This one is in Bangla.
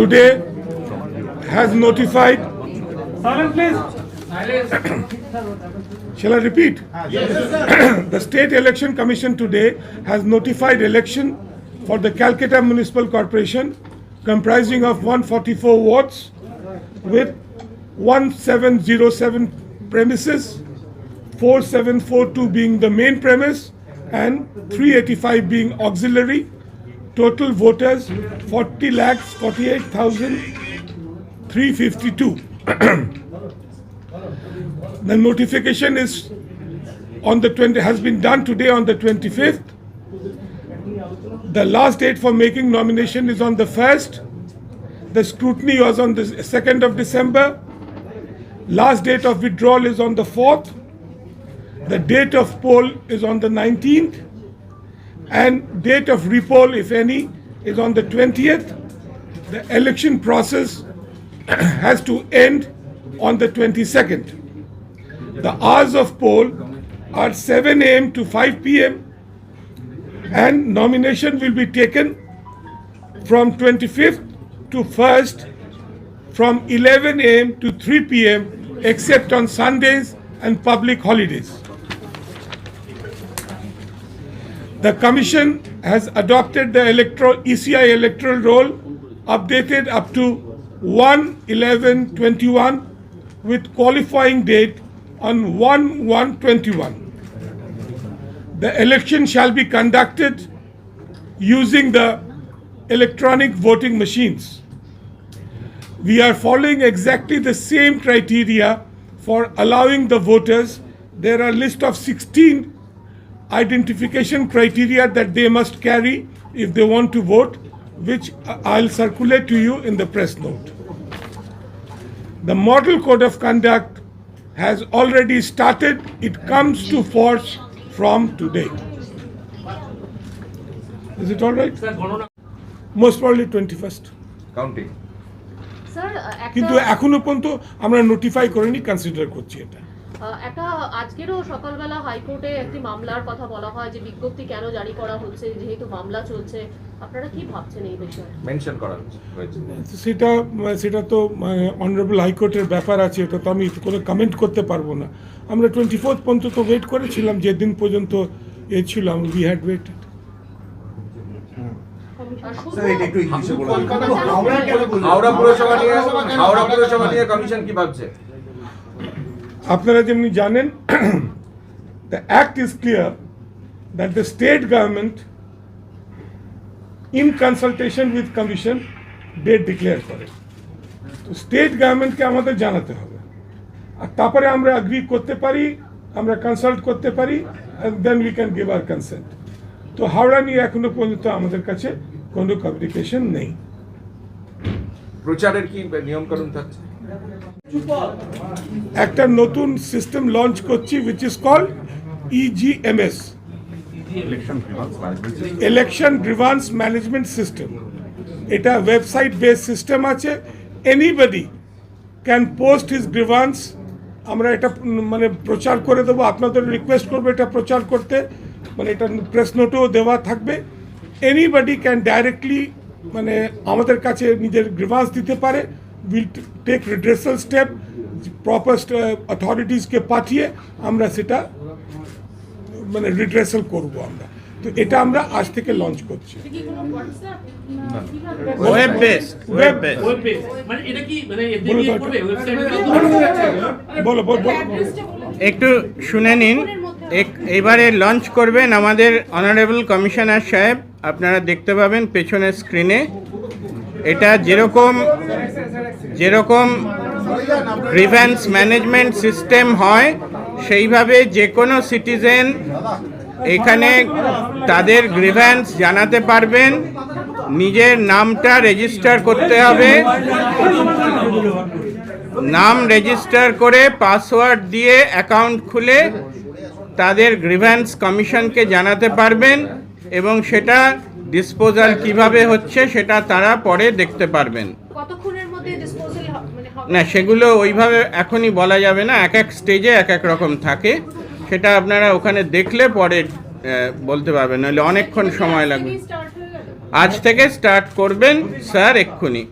today has notified. Silence, please. Shall I repeat? Yes. The State Election Commission today has notified election for the Calcutta Municipal Corporation comprising of 144 wards with 1707 premises, 4742 being the main premise and 385 being auxiliary. Total voters 40,48,352. The notification is on the 20 has been done today on the 25th. The last date for making nomination is on the 1st. The scrutiny was on the 2nd of December. Last date of withdrawal is on the 4th. The date of poll is on the 19th. And date of repoll, if any, is on the 20th. The election process has to end on the 22nd. The hours of poll are 7 a.m. to 5 p.m. and nomination will be taken from 25th to 1st from 11 a.m. to 3 p.m. except on Sundays and public holidays. The Commission has adopted the ECI electoral roll updated up to 1/11/21 with qualifying date on 1/1/21. The election shall be conducted using the electronic voting machines. We are following exactly the same criteria for allowing the voters. There are a list of 16 identification criteria that they must carry if they want to vote, which I'll circulate to you in the press note. The Model Code of Conduct has already started. It comes to force from today. Is it all right? Most probably 21st. Counting. কিন্তু এখনো পর্যন্ত আমরা নোটিফাই করিনি, কনসিডার করছি এটা। একটা আজকেরও সকালবেলা হাইকোর্টে একটি মামলার কথা বলা হয় যে বিজ্ঞপ্তি কেন জারি করা হচ্ছে যেহেতু মামলা চলছে, আপনারা কি ভাবছেন এই বিষয়ে? মেনশন করা হয়েছে। সেটা তো অনারেবল হাইকোর্টের ব্যাপার আছে, এটা তো আমি কোনো কমেন্ট করতে পারবো না। আমরা 24 পর্যন্ত তো ওয়েট করেছিলাম, যেদিন পর্যন্ত ছিলাম উই হ্যাড ওয়েটেড। হাওড়া পুরসভা নিয়ে কমিশন কি ভাবছে? আপনারা যেমনি জানেন, the act is clear that the state government in consultation with commission date declare করে। তো স্টেট গভর্নমেন্টকে আমাদের জানাতে হবে, আর তারপরে আমরা এগ্রি করতে পারি, আমরা কনসাল্ট করতে পারি, and then we can give our consent. তো হাওড়া নিয়ে এখনো পর্যন্ত আমাদের কাছে কোনো কমিউনিকেশন নেই। প্রচারের কি নিয়মকানুন থাকছে? একটা নতুন সিস্টেম লঞ্চ করছি which is called EGMS, election grievance management system. এটা ওয়েবসাইট বেস সিস্টেম আছে, anybody can post his grievance. আমরা এটা মানে প্রচার করে দেবো, আপনাদের রিকোয়েস্ট করবো এটা প্রচার করতে, মানে এটা প্রেস নোটেও দেওয়া থাকবে। এনিবডি ক্যান ডাইরেক্টলি মানে আমাদের কাছে নিজের গ্রিভান্স দিতে পারে। Will take redressal step, proper অথরিটিসকে পাঠিয়ে আমরা সেটা মানে রিড্রেসাল করব আমরা। তো এটা আমরা আজ থেকে লঞ্চ করছি। ওয়েব বেসড মানে এটা কি মানে বলো একটু শুনে নিন। এবারে লঞ্চ করবেন আমাদের অনারেবল কমিশনার সাহেব, আপনারা দেখতে পাবেন পেছনের স্ক্রিনে। এটা যেরকম গ্রিভেন্স ম্যানেজমেন্ট সিস্টেম হয় সেইভাবে যে কোনো সিটিজেন এখানে তাদের গ্রিভেন্স জানাতে পারবেন। নিজের নামটা রেজিস্টার করতে হবে, নাম রেজিস্টার করে পাসওয়ার্ড দিয়ে অ্যাকাউন্ট খুলে তাদের গ্রিভেন্স কমিশনকে জানাতে পারবেন এবং সেটা ডিসপোজাল কিভাবে হচ্ছে সেটা তারা পরে দেখতে পারবেন। কতক্ষণের মধ্যে ডিসপোজাল হবে না, সেগুলো ওইভাবে এখনই বলা যাবে না, এক এক স্টেজে এক এক রকম থাকে। সেটা আপনারা ওখানে দেখলে পরে বলতে পারবেন, নাহলে অনেকক্ষণ সময় লাগবে। আজ থেকে স্টার্ট করবেন স্যার এক্ষুনি।